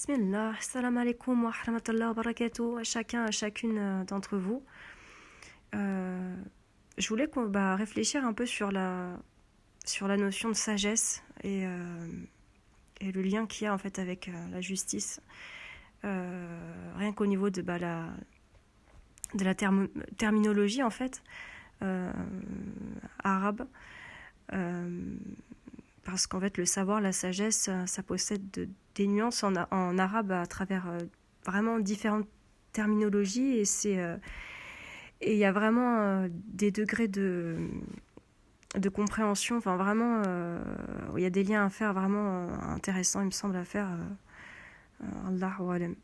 Bismillah, salam alaikum wa rahmatullahi wa barakatuh à chacun, à chacune d'entre vous. Je voulais réfléchir un peu sur la notion de sagesse et le lien qu'il y a en fait avec la justice. Rien qu'au niveau de la terminologie en fait, arabe. Parce qu'en fait, le savoir, la sagesse, ça possède des nuances en arabe à travers vraiment différentes terminologies et il y a vraiment des degrés de compréhension, enfin vraiment, il y a des liens à faire vraiment intéressants, il me semble, à faire. Allahu alam.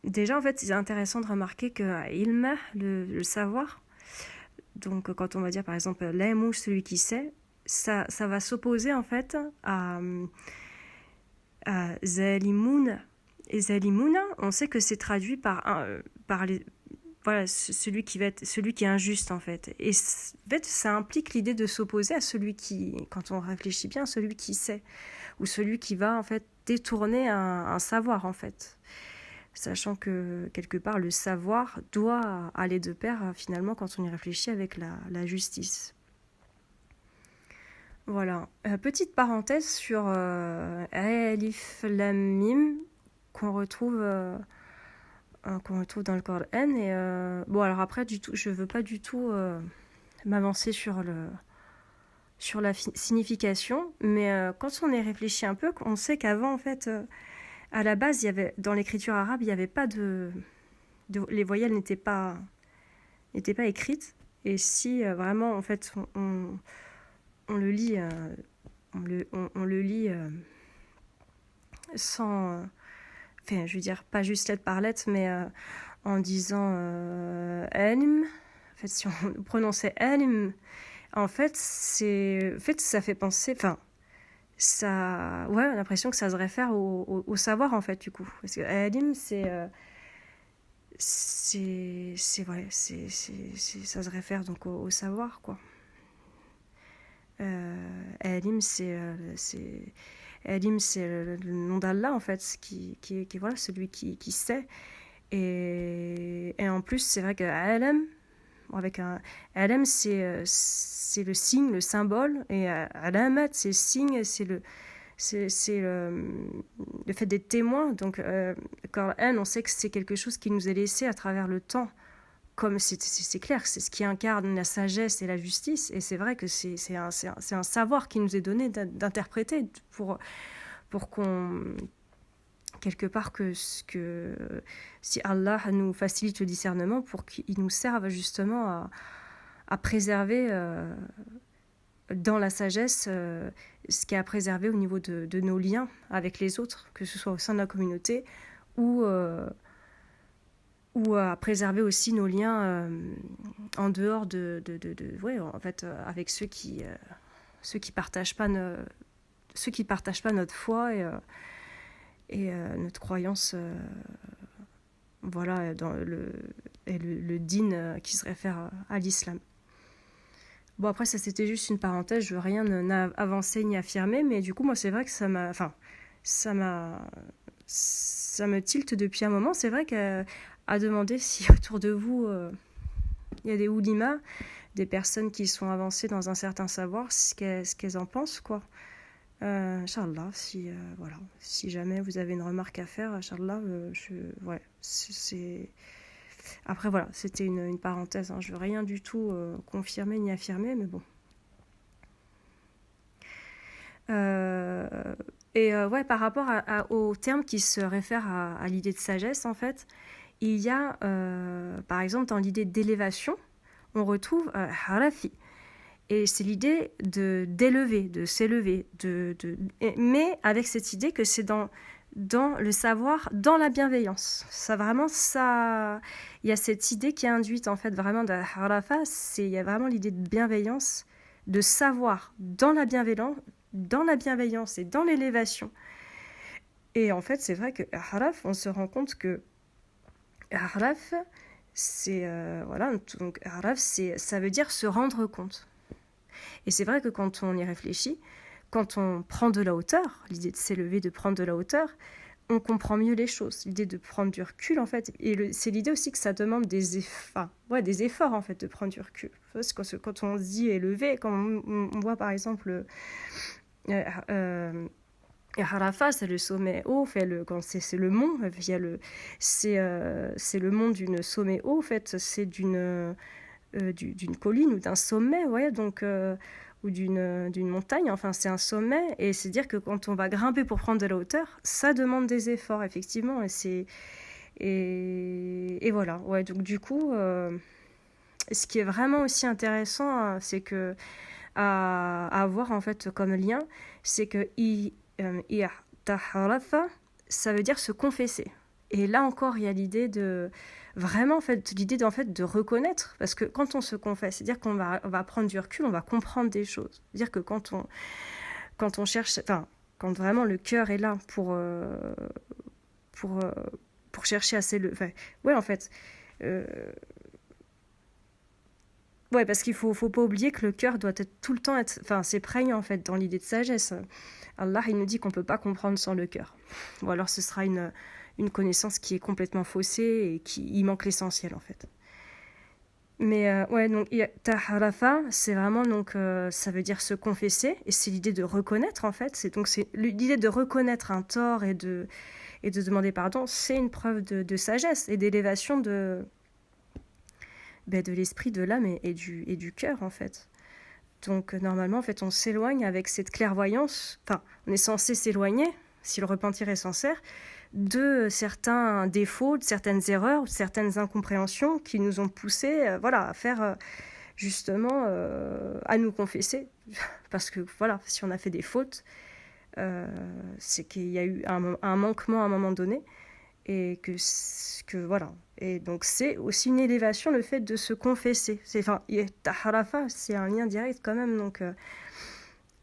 Déjà, en fait, c'est intéressant de remarquer que ilm, le savoir, donc quand on va dire par exemple l'aimouche, celui qui sait, ça va s'opposer en fait à zalimoun. Et zalimoun, on sait que c'est traduit par celui qui est injuste en fait. Et en fait, ça implique l'idée de s'opposer à celui qui, quand on réfléchit bien, celui qui sait, ou celui qui va en fait détourner un savoir en fait. Sachant que, quelque part, le savoir doit aller de pair, finalement, quand on y réfléchit, avec la justice. Voilà. Petite parenthèse sur Alif Lam Mim, qu'on retrouve dans le Coran. Et, alors après, je ne veux pas du tout m'avancer sur la signification, mais quand on y réfléchit un peu, on sait qu'avant, en fait... à la base, dans l'écriture arabe, il n'y avait pas les voyelles n'étaient pas écrites. Et si vraiment, en fait, on le lit, on le lit sans, enfin, je veux dire, pas juste lettre par lettre, mais en disant elm. En fait, si on prononçait elm, en fait, ça fait penser, enfin. Ça, ouais, on a l'impression que ça se réfère au savoir en fait du coup, parce que alim ça se réfère donc au savoir quoi. Alim alim c'est le nom d'Allah en fait, qui voilà, celui qui sait, et en plus c'est vrai que alam avec un alam c'est le signe, le symbole, et alamat c'est le signe, c'est le fait d'être témoin. Donc Coran, on sait que c'est quelque chose qui nous est laissé à travers le temps, comme c'est clair, c'est ce qui incarne la sagesse et la justice, et c'est vrai que c'est un savoir qui nous est donné d'interpréter pour qu'on, quelque part, que si Allah nous facilite le discernement, pour qu'il nous serve justement à préserver dans la sagesse ce qui est à préserver au niveau de nos liens avec les autres, que ce soit au sein de la communauté ou à préserver aussi nos liens en dehors en fait, avec ceux qui partagent pas notre foi et notre croyance, voilà, dans le din qui se réfère à l'islam. Bon, après, ça, c'était juste une parenthèse, je veux rien avancer ni affirmer, mais du coup, moi, c'est vrai que ça me tilte depuis un moment. C'est vrai qu'à demander si autour de vous, il y a des oulimas, des personnes qui sont avancées dans un certain savoir, ce qu'elles en pensent, quoi. Inch'Allah, si jamais vous avez une remarque à faire, Inch'Allah, c'est... Après, voilà, c'était une parenthèse, hein. Je veux rien du tout confirmer ni affirmer, mais bon. Par rapport au terme qui se réfère à l'idée de sagesse, en fait, il y a, par exemple, dans l'idée d'élévation, on retrouve harafi. Et c'est l'idée d'élever, de s'élever, mais avec cette idée que c'est dans le savoir, dans la bienveillance. Il y a cette idée qui est induite, en fait, vraiment de harafa, il y a vraiment l'idée de bienveillance, de savoir dans la bienveillance et dans l'élévation. Et en fait, c'est vrai que haraf, on se rend compte que haraf, donc haraf, ça veut dire se rendre compte. Et c'est vrai que quand on y réfléchit, quand on prend de la hauteur, l'idée de s'élever, de prendre de la hauteur, on comprend mieux les choses. L'idée de prendre du recul, en fait, et c'est l'idée aussi que ça demande des efforts, en fait, de prendre du recul. Parce que quand on se dit élevé, quand on voit, par exemple, Arafat, c'est le sommet haut, quand c'est le mont, c'est le mont d'une sommet haut, en fait, c'est d'une colline ou d'un sommet, ouais, donc, ou d'une montagne, enfin c'est un sommet, et c'est dire que quand on va grimper pour prendre de la hauteur, ça demande des efforts, effectivement, et voilà, ouais, donc du coup, ce qui est vraiment aussi intéressant, c'est que à voir en fait comme lien, c'est que i'taharafa, ça veut dire se confesser. Et là encore, il y a l'idée de vraiment en fait de reconnaître, parce que quand on se confesse, c'est-à-dire on va prendre du recul, on va comprendre des choses. C'est-à-dire que quand on cherche, enfin quand vraiment le cœur est là pour chercher à s'élever, enfin, ouais en fait. Ouais, parce qu'il faut pas oublier que le cœur doit être tout le temps enfin, c'est prégnant en fait dans l'idée de sagesse. Allah, il nous dit qu'on peut pas comprendre sans le cœur. Ou alors ce sera une connaissance qui est complètement faussée et qui y manque l'essentiel en fait. Mais ouais, donc taharafa, c'est vraiment donc ça veut dire se confesser et c'est l'idée de reconnaître en fait. C'est l'idée de reconnaître un tort et de demander pardon. C'est une preuve de sagesse et d'élévation de l'esprit, de l'âme et du cœur en fait. Donc normalement en fait on s'éloigne avec cette clairvoyance, enfin on est censé s'éloigner, si le repentir est sincère, de certains défauts, de certaines erreurs, de certaines incompréhensions qui nous ont poussés à faire justement à nous confesser. Parce que voilà, si on a fait des fautes, c'est qu'il y a eu un manquement à un moment donné. Et que voilà. Et donc c'est aussi une élévation le fait de se confesser. Taharafa, c'est un lien direct quand même donc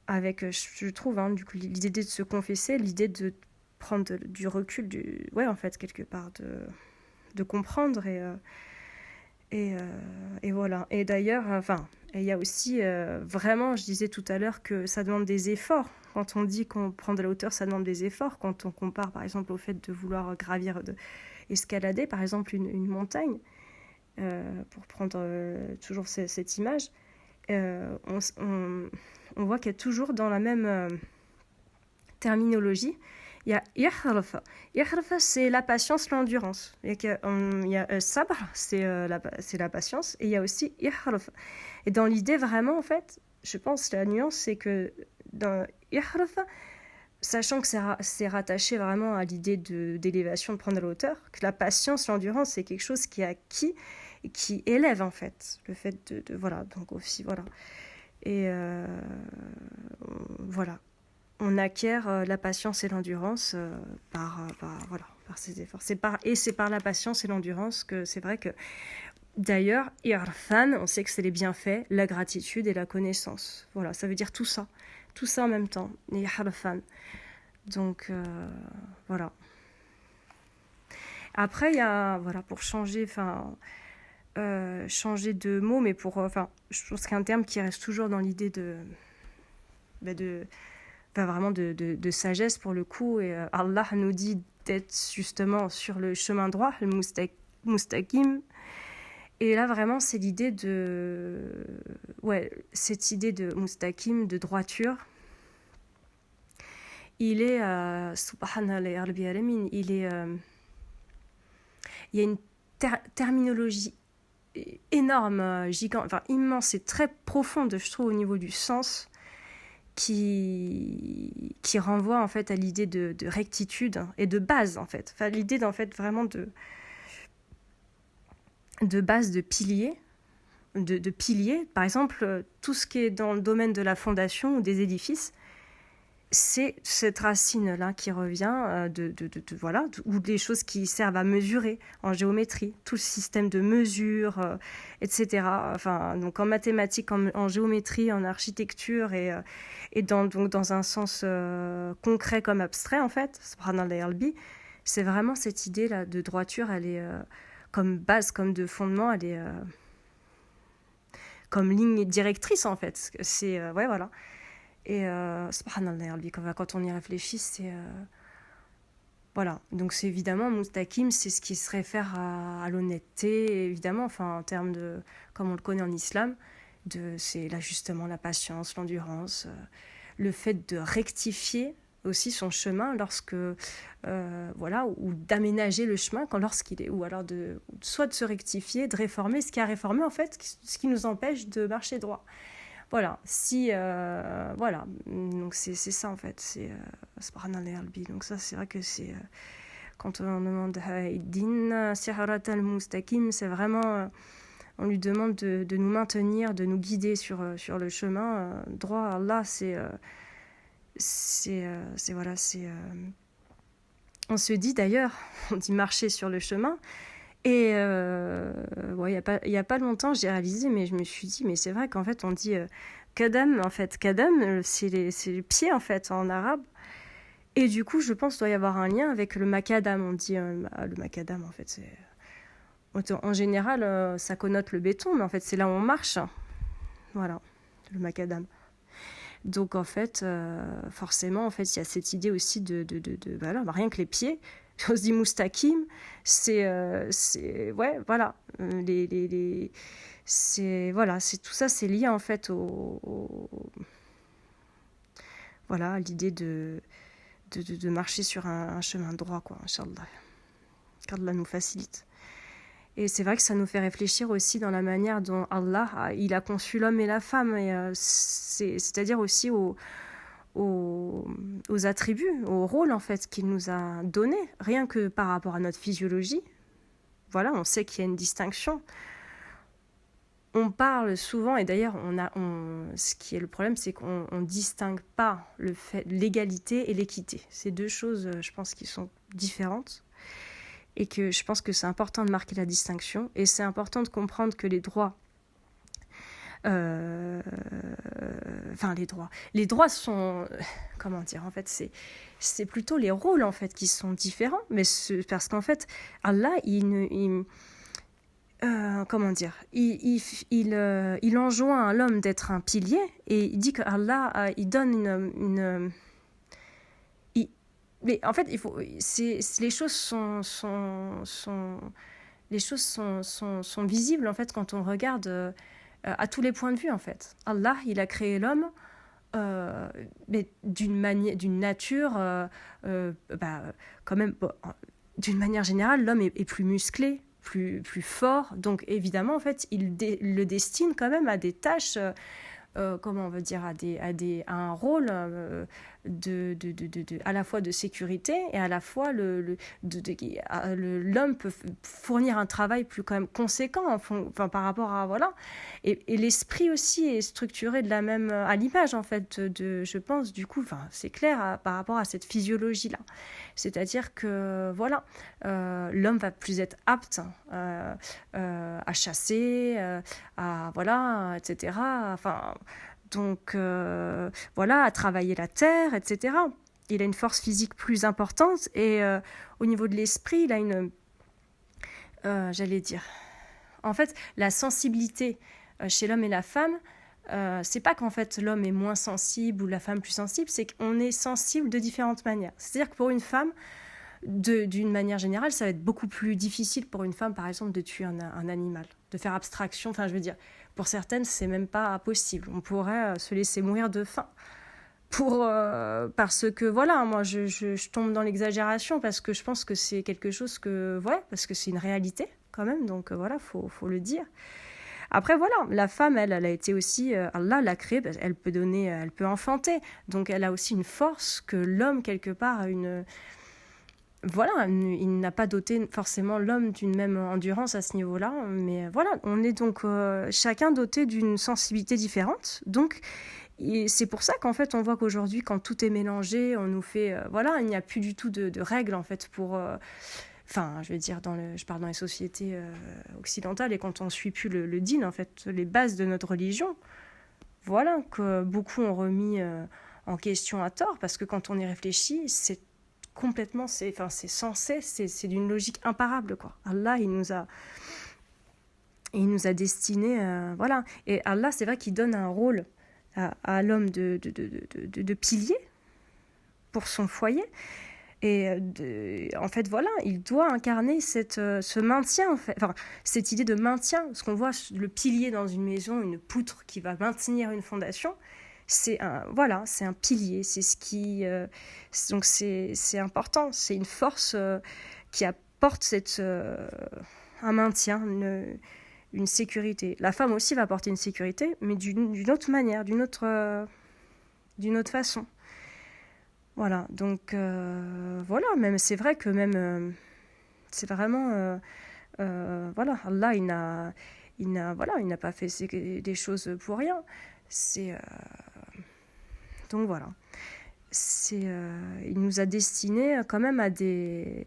avec je trouve du coup l'idée de se confesser, l'idée de prendre du recul ouais en fait quelque part de comprendre et voilà. Et d'ailleurs il y a aussi vraiment, je disais tout à l'heure que ça demande des efforts. Quand on dit qu'on prend de la hauteur, ça demande des efforts. Quand on compare, par exemple, au fait de vouloir gravir, escalader, par exemple, une montagne, pour prendre toujours cette image, on voit qu'il y a toujours dans la même terminologie, il y a ihrfa. Ihrfa, c'est la patience, l'endurance. Il y a sabr, c'est la patience, et il y a aussi ihrfa. Et dans l'idée, vraiment, en fait, je pense que la nuance, c'est que dans ihrfa, sachant que c'est rattaché vraiment à l'idée d'élévation, de prendre de la hauteur, que la patience, l'endurance, c'est quelque chose qui est acquis et qui élève, en fait. Le fait de voilà, donc aussi, voilà. Et voilà. On acquiert la patience et l'endurance par ces efforts. C'est par la patience et l'endurance que c'est vrai que, d'ailleurs, irfan, on sait que c'est les bienfaits, la gratitude et la connaissance. Voilà, ça veut dire tout ça en même temps. Irfan. Donc, voilà. Après, il y a, voilà, pour changer de mot, mais je pense qu'il y a un terme qui reste toujours dans l'idée vraiment de sagesse pour le coup, et Allah nous dit d'être justement sur le chemin droit, le mustaqim, et là vraiment c'est l'idée cette idée de mustaqim, de droiture, il est subhanallah rabbil alamin, il y a une terminologie énorme, gigante, immense et très profonde, je trouve, au niveau du sens, qui renvoie en fait à l'idée de rectitude et de base en fait. L'idée en fait vraiment de base, de pilier, de pilier. Par exemple, tout ce qui est dans le domaine de la fondation ou des édifices, c'est cette racine-là qui revient ou des choses qui servent à mesurer en géométrie, tout le système de mesure, etc. Donc en mathématiques, en géométrie, en architecture et dans un sens concret comme abstrait, en fait, c'est vraiment cette idée-là de droiture, elle est comme base, comme de fondement, elle est comme ligne directrice, en fait. C'est, voilà. Et subhanallah, ya Rabbi, quand on y réfléchit, c'est... voilà, donc c'est évidemment, mustaqim, c'est ce qui se réfère à l'honnêteté, évidemment, enfin, en termes de, comme on le connaît en islam, c'est l'ajustement, la patience, l'endurance, le fait de rectifier aussi son chemin lorsque, voilà, ou d'aménager le chemin lorsqu'il est, ou alors soit de se rectifier, de réformer ce qui a réformé, en fait, ce qui nous empêche de marcher droit. Voilà, voilà, donc c'est ça en fait, c'est subhanallah al-bi. Donc ça, c'est vrai que c'est quand on demande din siharat al-mustaqim, c'est vraiment on lui demande de nous maintenir, de nous guider sur le chemin droit. Allah, voilà, on se dit d'ailleurs, on dit marcher sur le chemin. Et il y a pas longtemps, j'ai réalisé, mais je me suis dit, mais c'est vrai qu'en fait, on dit kadam, en fait. Kadam, c'est le pied, en fait, en arabe. Et du coup, je pense qu'il doit y avoir un lien avec le macadam. On dit le macadam, en fait, c'est... En général, ça connote le béton, mais en fait, c'est là où on marche. Voilà, le macadam. Donc, en fait, forcément, en fait, il y a cette idée aussi de voilà, rien que les pieds. On se dit mustaqim, c'est ouais, voilà, voilà, c'est tout ça, c'est lié en fait voilà, à l'idée de marcher sur un chemin droit, quoi, Inch'Allah, qu'Allah nous facilite. Et c'est vrai que ça nous fait réfléchir aussi dans la manière dont Allah il a conçu l'homme et la femme, et c'est-à-dire aussi aux attributs, aux rôles en fait qu'il nous a donnés, rien que par rapport à notre physiologie. Voilà, on sait qu'il y a une distinction. On parle souvent, et d'ailleurs, ce qui est le problème, c'est qu'on ne distingue pas l'égalité et l'équité. C'est deux choses, je pense, qui sont différentes, et que je pense que c'est important de marquer la distinction, et c'est important de comprendre que les droits les droits sont, comment dire, en fait, c'est plutôt les rôles en fait qui sont différents, mais parce qu'en fait, Allah, comment dire, il enjoint à l'homme d'être un pilier, et il dit que Allah, il donne mais en fait, les choses sont visibles en fait quand on regarde à tous les points de vue en fait. Allah, il a créé l'homme mais d'une nature quand même d'une manière générale, l'homme est plus musclé, plus fort, donc évidemment en fait il le destine quand même à des tâches comment on veut dire, à un rôle à la fois de sécurité, et à la fois l'homme peut fournir un travail plus quand même conséquent par rapport à voilà, et l'esprit aussi est structuré de la même à l'image en fait je pense du coup c'est clair par rapport à cette physiologie là, c'est-à-dire que voilà, l'homme va plus être apte à chasser, à voilà, etc. Enfin, donc voilà, à travailler la terre, etc. Il a une force physique plus importante, et au niveau de l'esprit, il a une, j'allais dire, en fait, la sensibilité chez l'homme et la femme. C'est pas qu'en fait l'homme est moins sensible ou la femme plus sensible, c'est qu'on est sensible de différentes manières. C'est-à-dire que pour une femme, d'une manière générale, ça va être beaucoup plus difficile pour une femme, par exemple, de tuer un animal, de faire abstraction. Enfin, je veux dire, pour certaines, c'est même pas possible. On pourrait se laisser mourir de faim. Parce que, voilà, moi, je tombe dans l'exagération, parce que je pense que c'est quelque chose que... Ouais, parce que c'est une réalité, quand même. Donc, voilà, faut le dire. Après, voilà, la femme, elle a été aussi... Allah l'a créée, elle peut enfanter. Donc, elle a aussi une force que l'homme, quelque part, a une... Voilà, il n'a pas doté forcément l'homme d'une même endurance à ce niveau-là, mais voilà, on est donc chacun doté d'une sensibilité différente. Donc, et c'est pour ça qu'en fait, on voit qu'aujourd'hui, quand tout est mélangé, on nous fait... voilà, il n'y a plus du tout de règles, en fait, pour... Enfin, je veux dire, je parle dans les sociétés occidentales, et quand on ne suit plus le din, en fait, les bases de notre religion, voilà, que beaucoup ont remis en question à tort, parce que quand on y réfléchit, c'est complètement, c'est censé, c'est d'une logique imparable, quoi. Allah, il nous a destinés, voilà. Et Allah, c'est vrai qu'il donne un rôle à l'homme de pilier pour son foyer. Et en fait, voilà, il doit incarner ce maintien, en fait. Enfin, cette idée de maintien. Ce qu'on voit, le pilier dans une maison, une poutre qui va maintenir une fondation, c'est un pilier. C'est ce qui, donc c'est important. C'est une force qui apporte un maintien, une sécurité. La femme aussi va apporter une sécurité, mais d'une autre manière, d'une autre façon. Voilà, donc voilà, même c'est vrai que même c'est vraiment voilà, Allah il n'a pas fait des choses pour rien. C'est donc voilà, il nous a destinés quand même à des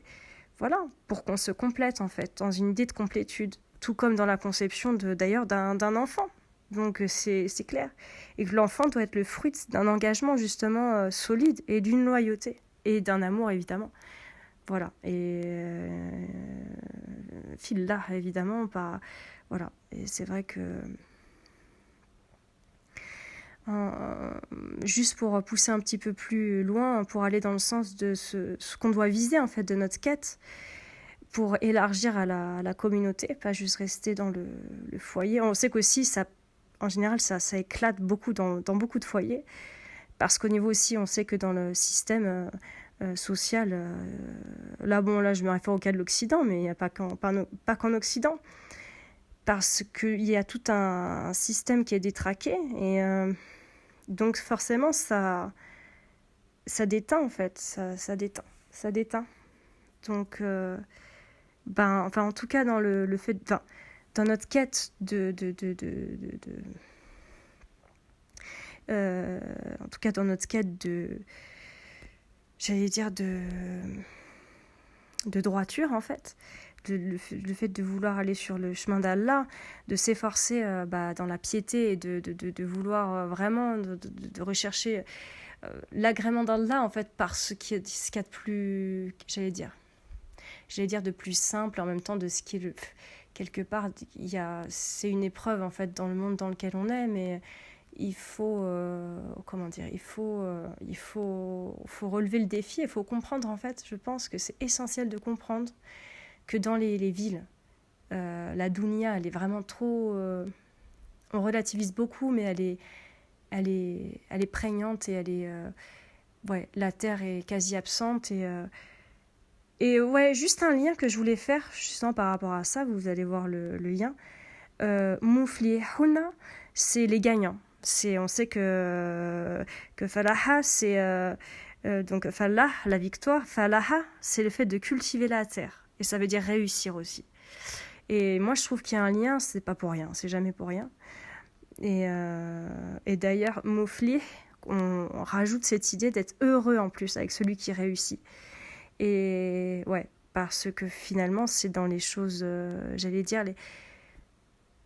voilà pour qu'on se complète en fait dans une idée de complétude, tout comme dans la conception d'ailleurs d'un enfant. Donc c'est clair. Et que l'enfant doit être le fruit d'un engagement justement solide et d'une loyauté et d'un amour évidemment. Voilà. Et fillah évidemment pas. Voilà. Et c'est vrai que juste pour pousser un petit peu plus loin, pour aller dans le sens de ce qu'on doit viser en fait de notre quête, pour élargir à la communauté, pas juste rester dans le foyer. On sait qu'aussi en général, ça éclate beaucoup dans beaucoup de foyers, parce qu'au niveau aussi, on sait que dans le système social, là je me réfère au cas de l'Occident, mais il n'y a pas qu'en Occident, parce qu'il y a tout un système qui est détraqué, et donc forcément, ça déteint en fait, ça déteint. Donc, en tout cas, dans le fait, dans notre quête en tout cas dans notre quête j'allais dire de droiture en fait, le fait de vouloir aller sur le chemin d'Allah, de s'efforcer dans la piété et de vouloir vraiment de rechercher l'agrément d'Allah en fait par ce qu'il y a de plus, j'allais dire de plus simple, en même temps de ce qui est quelque part c'est une épreuve en fait dans le monde dans lequel on est, mais il faut il faut relever le défi, il faut comprendre en fait, je pense que c'est essentiel de comprendre que dans les villes la dunya elle est vraiment trop on relativise beaucoup, mais elle est prégnante, et elle est la terre est quasi absente, et ouais, juste un lien que je voulais faire justement par rapport à ça, vous allez voir le lien. Muflihuna, c'est les gagnants. On sait que Falaha, c'est donc Falah, la victoire. Falaha, c'est le fait de cultiver la terre. Et ça veut dire réussir aussi. Et moi, je trouve qu'il y a un lien, c'est pas pour rien, c'est jamais pour rien. Et d'ailleurs, Muflih, on rajoute cette idée d'être heureux en plus avec celui qui réussit. Et ouais, parce que finalement, c'est dans les choses, j'allais dire,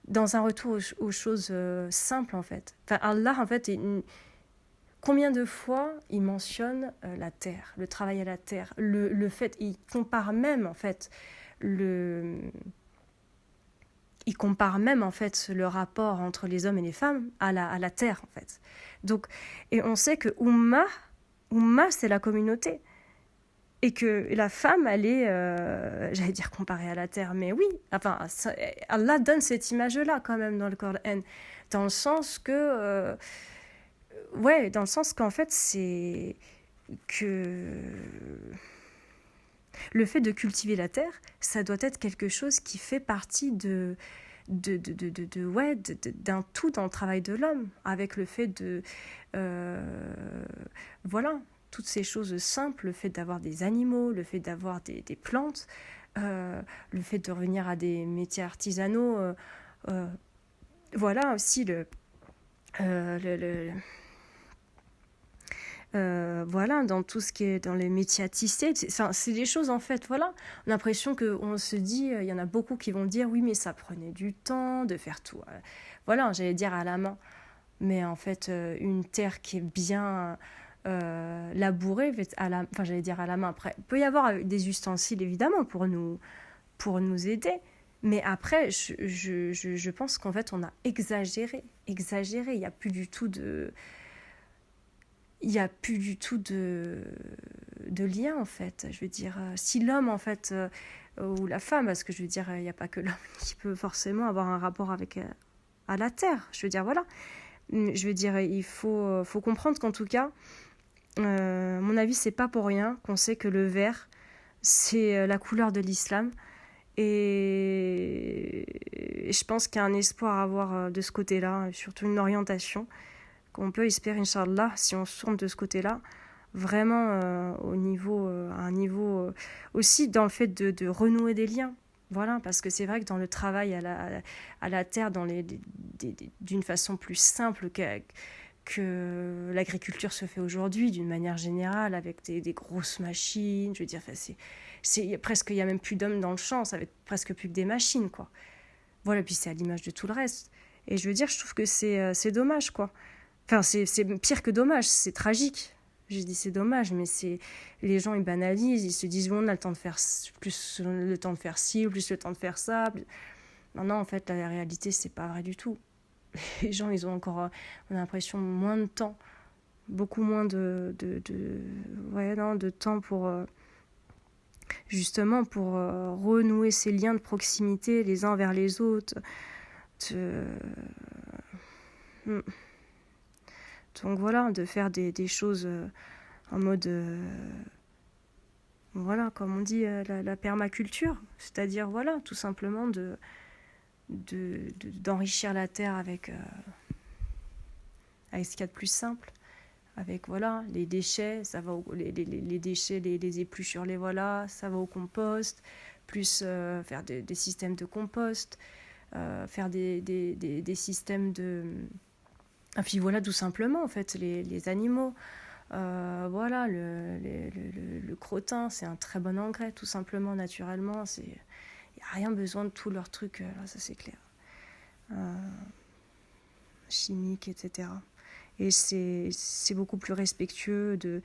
dans un retour aux choses simples, en fait. Enfin, Allah, en fait, combien de fois il mentionne la terre, le travail à la terre, le fait, il compare même, en fait, le rapport entre les hommes et les femmes à la terre, en fait. Donc, et on sait que Ummah, c'est la communauté. Et que la femme, elle est, j'allais dire comparée à la terre, mais oui, enfin, Allah donne cette image-là quand même dans le Coran, dans le sens que, dans le sens qu'en fait, c'est que le fait de cultiver la terre, ça doit être quelque chose qui fait partie d'un tout dans le travail de l'homme, avec le fait de, toutes ces choses simples, le fait d'avoir des animaux, le fait d'avoir des plantes, le fait de revenir à des métiers artisanaux, voilà aussi voilà, dans tout ce qui est dans les métiers à tisser, c'est des choses en fait, voilà, on a l'impression qu'on se dit, il y en a beaucoup qui vont dire oui mais ça prenait du temps de faire tout, voilà, j'allais dire à la main, mais en fait une terre qui est bien labourée, j'allais dire à la main, après il peut y avoir des ustensiles évidemment pour nous aider, Mais après, je pense qu'en fait, on a exagéré. Il n'y a plus du tout de... Il n'y a plus du tout de lien, en fait. Je veux dire, si l'homme, en fait, ou la femme, parce que je veux dire, il n'y a pas que l'homme qui peut forcément avoir un rapport avec à la terre. Je veux dire, voilà. Je veux dire, il faut comprendre qu'en tout cas, à mon avis, c'est pas pour rien qu'on sait que le vert, c'est la couleur de l'islam. Et je pense qu'il y a un espoir à avoir de ce côté-là, surtout une orientation qu'on peut espérer, Inch'Allah, si on se tourne de ce côté-là, vraiment à un niveau aussi dans le fait de renouer des liens. Voilà, parce que c'est vrai que dans le travail à la terre, d'une façon plus simple que l'agriculture se fait aujourd'hui, d'une manière générale, avec des grosses machines, je veux dire, presque, il n'y a même plus d'hommes dans le champ, ça va être presque plus que des machines, quoi. Voilà, puis c'est à l'image de tout le reste. Et je veux dire, je trouve que c'est dommage, quoi. Enfin, c'est pire que dommage, c'est tragique. J'ai dit c'est dommage, mais les gens ils banalisent, ils se disent bon, on a le temps de faire plus le temps de faire ci, plus le temps de faire ça. Non, en fait, la réalité c'est pas vrai du tout. Les gens ils ont encore, on a l'impression, moins de temps, beaucoup moins de temps pour justement pour renouer ces liens de proximité les uns vers les autres. Donc voilà, de faire des choses en mode, voilà, comme on dit, la permaculture. C'est-à-dire, voilà, tout simplement d'enrichir la terre avec ce qu'il y a de plus simple. Avec, voilà, les déchets, ça va les déchets, les épluchures, voilà, ça va au compost. Plus faire des systèmes de compost, faire des systèmes de... Et puis voilà, tout simplement, en fait, les animaux. Voilà, le crottin, c'est un très bon engrais, tout simplement, naturellement. Il n'y a rien besoin de tous leurs trucs, là, ça c'est clair. Chimiques, etc. Et c'est beaucoup plus respectueux de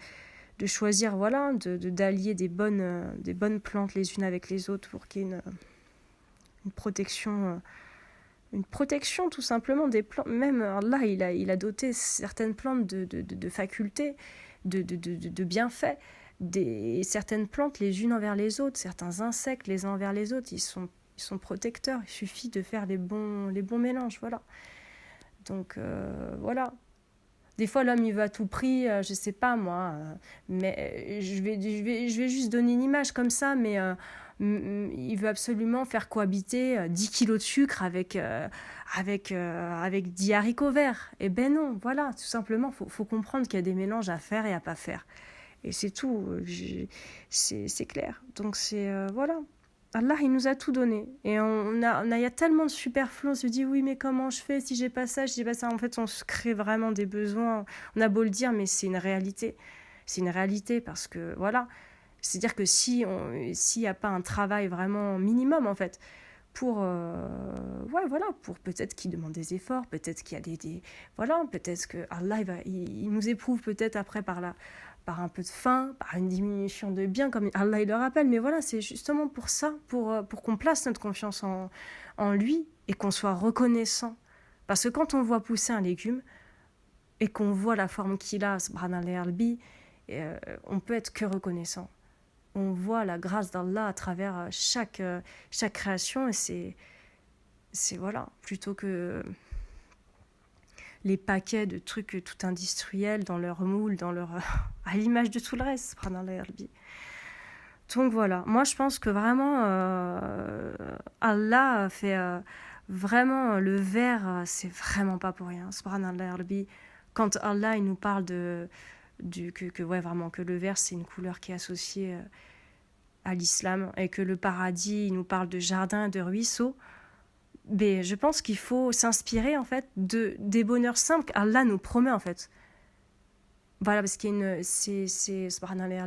choisir, voilà, d'allier des bonnes plantes les unes avec les autres pour qu'il y ait une protection... une protection tout simplement des plantes. Même là, il a doté certaines plantes de facultés, de bienfaits. Certaines plantes les unes envers les autres, certains insectes les uns envers les autres, ils sont protecteurs. Il suffit de faire les bons mélanges, voilà. Donc voilà. Des fois, l'homme, il veut à tout prix, je sais pas moi, mais je vais juste donner une image comme ça, mais il veut absolument faire cohabiter 10 kilos de sucre avec 10 haricots verts. Eh ben non, voilà, tout simplement, faut comprendre qu'il y a des mélanges à faire et à pas faire. Et c'est tout, c'est clair. Donc voilà. Allah, il nous a tout donné. Et il y a tellement de superflu, on se dit, oui, mais comment je fais si j'ai pas ça, si j'ai pas ça. En fait, on se crée vraiment des besoins. On a beau le dire, mais c'est une réalité. C'est une réalité parce que, voilà. C'est-à-dire que s'il n'y a pas un travail vraiment minimum, en fait, pour peut-être qu'il demande des efforts, peut-être qu'il y a voilà, peut-être que Allah, il nous éprouve peut-être après par un peu de faim, par une diminution de biens, comme Allah il le rappelle. Mais voilà, c'est justement pour ça, pour qu'on place notre confiance en lui et qu'on soit reconnaissant. Parce que quand on voit pousser un légume et qu'on voit la forme qu'il a, subhanallah, on peut être que reconnaissant. On voit la grâce d'Allah à travers chaque création et c'est voilà, plutôt que les paquets de trucs tout industriels dans leur moule, à l'image de tout le reste, subhanallah. Donc voilà, moi je pense que vraiment Allah fait vraiment le vert, c'est vraiment pas pour rien, subhanallah. Quand Allah il nous parle vraiment que le vert c'est une couleur qui est associée à l'islam et que le paradis il nous parle de jardins et de ruisseaux, mais je pense qu'il faut s'inspirer en fait des bonheurs simples qu'Allah nous promet en fait. Voilà, parce qu'il y a subhanallah,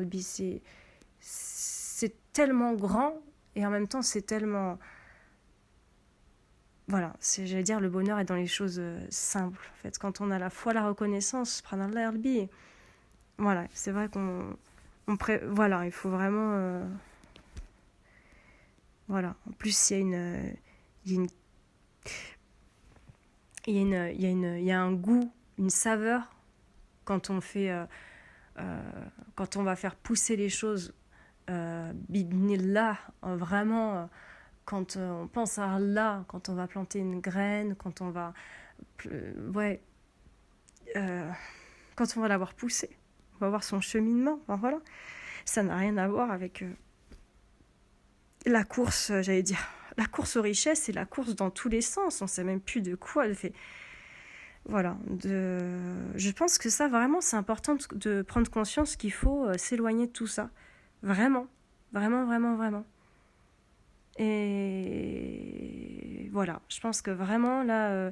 c'est tellement grand et en même temps c'est tellement, voilà, j'allais dire, le bonheur est dans les choses simples en fait. Quand on a la foi, la reconnaissance, subhanallah, voilà, c'est vrai voilà, il faut vraiment Voilà. En plus, il y a une, il y a une, il y a une, il y a un goût, une saveur quand on fait, quand on va faire pousser les choses. Bidnillah, vraiment, quand on pense à Allah, quand on va planter une graine, quand on va, ouais, euh, quand on va l'avoir poussée, on va voir son cheminement. Enfin, voilà, ça n'a rien à voir avec la course, j'allais dire, la course aux richesses et la course dans tous les sens. On ne sait même plus de quoi elle fait. Voilà, je pense que ça, vraiment, c'est important de prendre conscience qu'il faut s'éloigner de tout ça. Vraiment, vraiment, vraiment, vraiment. Et voilà, je pense que vraiment, là,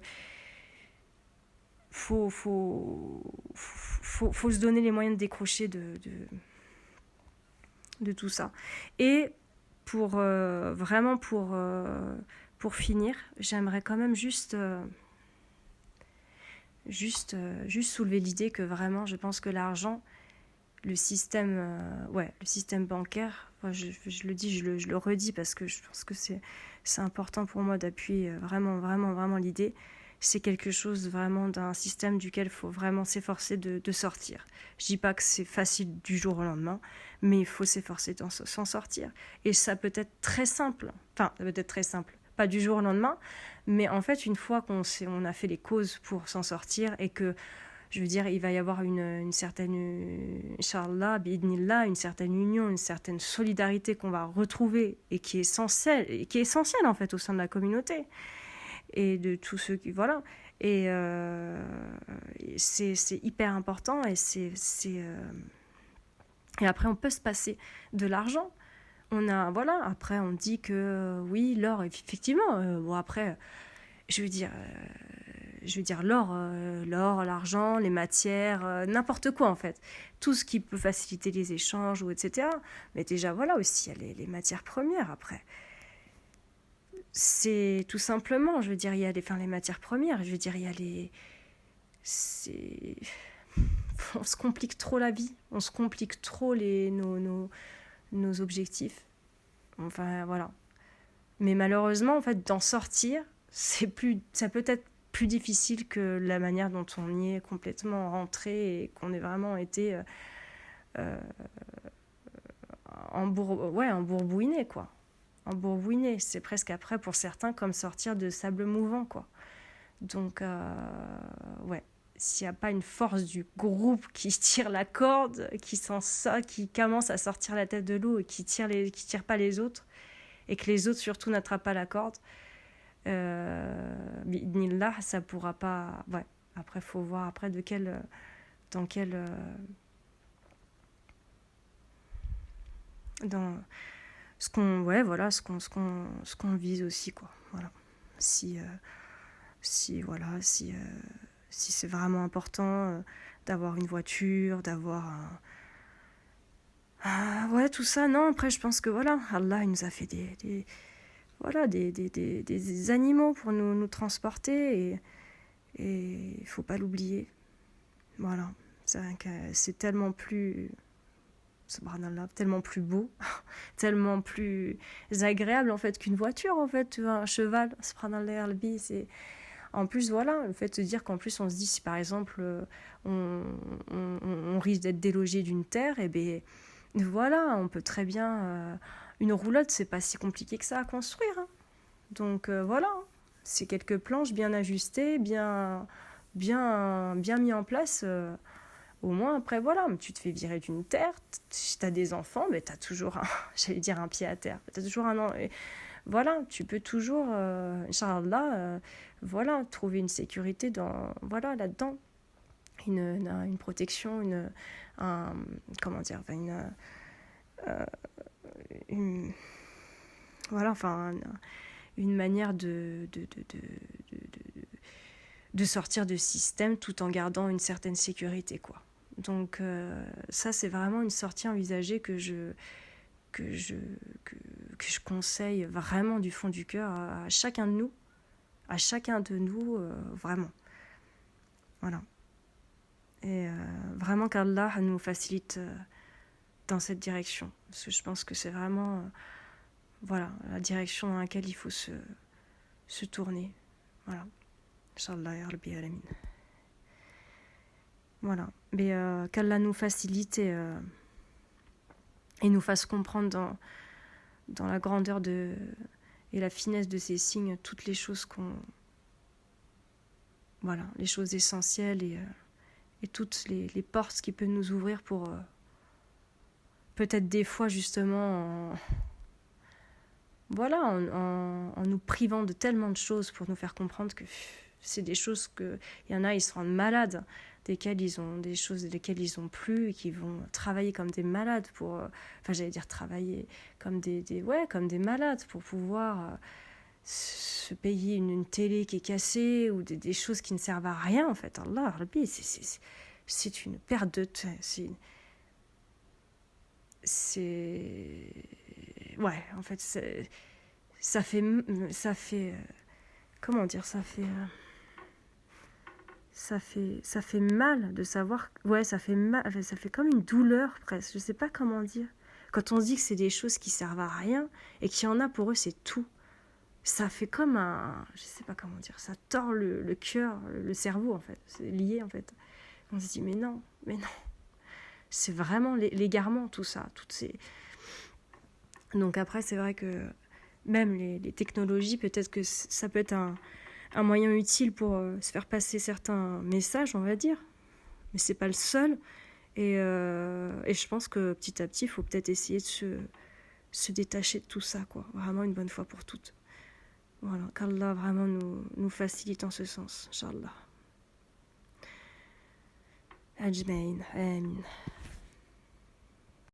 faut se donner les moyens de décrocher de tout ça. Et vraiment, pour finir, j'aimerais quand même juste soulever l'idée que vraiment, je pense que l'argent, le système bancaire, enfin, je le dis, je le redis parce que je pense que c'est important pour moi d'appuyer vraiment, vraiment, vraiment l'idée. C'est quelque chose vraiment d'un système duquel il faut vraiment s'efforcer de sortir. Je dis pas que c'est facile du jour au lendemain, mais il faut s'efforcer de s'en sortir. Et ça peut être très simple. Enfin, ça peut être très simple. Pas du jour au lendemain, mais en fait, une fois on a fait les causes pour s'en sortir et que, je veux dire, il va y avoir une certaine, Inch'Allah, bi'idnillah, une certaine union, une certaine solidarité qu'on va retrouver et qui est essentielle en fait au sein de la communauté et de tous ceux qui, voilà. Et c'est hyper important et après on peut se passer de l'argent. Voilà, après on dit que oui, l'or, effectivement, bon après, je veux dire, l'or, l'argent, les matières, n'importe quoi en fait. Tout ce qui peut faciliter les échanges, ou etc. Mais déjà, voilà aussi, il y a les matières premières après. C'est tout simplement, je veux dire, il y a les matières premières, je veux dire, il y a les. C'est. On se complique trop la vie, on se complique trop nos objectifs. Enfin, voilà. Mais malheureusement, en fait, d'en sortir, ça peut être plus difficile que la manière dont on y est complètement rentré et qu'on ait vraiment été euh, embourbouiné, quoi. Embourbouiné. C'est presque après, pour certains, comme sortir de sable mouvant, quoi. Donc, ouais. S'il n'y a pas une force du groupe qui tire la corde, qui commence à sortir la tête de l'eau et qui tire pas les autres, et que les autres surtout n'attrapent pas la corde, là ça pourra pas. Ouais. Après, faut voir après dans quel dans ce qu'on voilà ce qu'on vise aussi, quoi. Voilà. Si voilà, si c'est vraiment important d'avoir une voiture, d'avoir ouais, tout ça, non. Après, je pense que voilà, Allah il nous a fait des animaux pour nous transporter, et il faut pas l'oublier. Voilà, c'est tellement plus, subhanallah, tellement plus beau, tellement plus agréable en fait qu'une voiture, en fait. Tu vois, un cheval, subhanallah, c'est. En plus, voilà, le fait de se dire qu'en plus on se dit, si par exemple on risque d'être délogé d'une terre, et bien voilà, on peut très bien. Une roulotte, c'est pas si compliqué que ça à construire, hein. Donc voilà, c'est quelques planches bien ajustées, bien mis en place. Au moins, après, voilà, tu te fais virer d'une terre. Si tu as des enfants, mais tu as toujours j'allais dire un pied à terre. Tu as toujours un an. Voilà, tu peux toujours, Inch'Allah, voilà, trouver une sécurité voilà, là-dedans. Une protection, comment dire, une voilà, enfin, une manière de sortir de système tout en gardant une certaine sécurité, quoi. Donc ça, c'est vraiment une sortie envisagée que je conseille vraiment du fond du cœur à chacun de nous, vraiment. Voilà. Et vraiment qu'Allah nous facilite dans cette direction. Parce que je pense que c'est vraiment voilà, la direction dans laquelle il faut se tourner. Voilà. Inch'Allah, ya Rabbi Alamin. Voilà. Mais qu'Allah nous facilite et nous fasse comprendre dans la grandeur et la finesse de ces signes toutes les choses voilà, les choses essentielles et toutes les portes qu'il peut nous ouvrir pour peut-être des fois justement en nous privant de tellement de choses pour nous faire comprendre que c'est des choses que il y en a, ils se rendent malades, desquelles ils ont des choses desquelles ils ont plus et qui vont travailler comme des malades pour travailler comme comme des malades pour pouvoir se payer une télé qui est cassée ou des choses qui ne servent à rien en fait. Allah Rabbi, c'est une perte de temps, ouais, en fait ça fait comment dire, ça fait mal de savoir, ouais, ça fait mal, ça fait comme une douleur presque, je sais pas comment dire, quand on se dit que c'est des choses qui servent à rien et qu'il y en a pour eux c'est tout, ça fait comme je sais pas comment dire, ça tord le cœur, le cerveau en fait, c'est lié en fait, on se dit mais non, c'est vraiment l'égarement tout ça, toutes ces... Donc après c'est vrai que même les technologies, peut-être que ça peut être un moyen utile pour se faire passer certains messages, on va dire, mais c'est pas le seul. Et je pense que petit à petit, il faut peut-être essayer de se détacher de tout ça, quoi. Vraiment une bonne fois pour toutes. Voilà, qu'Allah vraiment nous facilite en ce sens, Inch'Allah. Ajmaïn, amin.